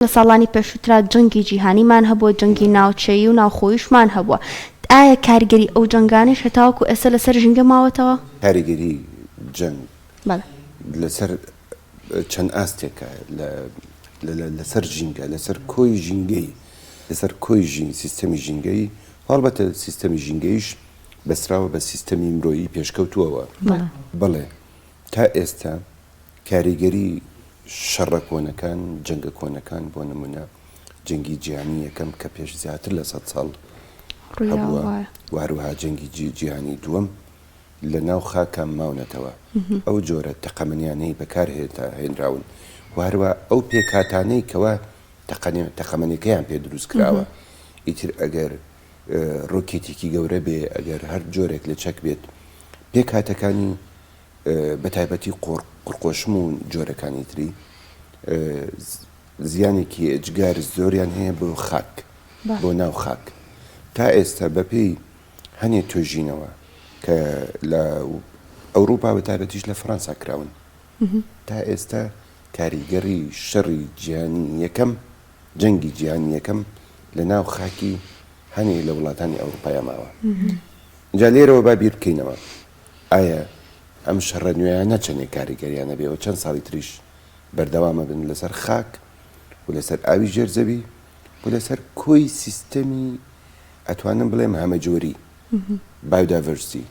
لە ساڵانی پێشووترا جەنگی جیهانیمان هەبووە، جەنگی ناوچەیی و ناوخۆییشمان هەبووە. ئایا کاریگەری ئەو جەنگانیش هەتاوەکو ئێستا لەسەر ژینگە ماوەتەوە؟ کاریگەری جەنگ بەڵێ لەسەر چەند ئاستێکە لەسەر ژینگە، لەسەر کۆی ژینگەی، لەسەر کۆی سیستەمی ژینگەی، هەڵبەتە سیستەمی ژینگەیش بەسراوە بە سیستەمی مرۆیی پێشکەوتووەوە. بەڵێ تا ئێستا کاریگەری شەڕە کۆنەکان، جەنگە کۆنەکان بۆ نمونە جەنگی جیهانی یەکەم کە پێش زیاتر لە 100 ساڵ هەبووە، واروها جەنگی جیهانی دووەم لە ناو خاکە ماونەتەوە. ئەو جۆرە تەقەمەنیانەی بەکارهێنراون، واروها ئەو پێکاتانەی کەوا تەقەمەنەکەیان پێ دروست کراوە. ئیتر ئەگەر ڕۆکێتێکی گەورە بێ، ئەگەر هەر جۆرێک لە چەک بێت، پێکاتەکانی بەتایبەتی قورقۆشم و جۆرەکانی تری زیانێکی ئەجگار زۆریان هەیە بۆ خاک، بۆ ناو خاک. تا ئێستا بەپێی هەنێ توێژینەوە کە لە ئەوروپا بەتایبەتیش لە فەڕەنسا کراون، تا ئێستا کاریگەری شەڕی جیهانی یەکەم، جەنگی جیهانی یەکەم لە ناو خاکی هەنێ لە وڵاتانی ئەوروپایە ماوە. جا لێرەوە با بیر بکەینەوە، ئایا ئەم شەڕە نوێیانە چەندێک کاریگەریانە بێەوە چەند ساڵی تریش بەردەوامە بن لەسەر خاک و لەسەر ئاوی ژێرزەوی و لەسەر کۆی سیستەمی ئەتوانم بڵێم هەمەجۆری، بایۆدایڤەرسیتی.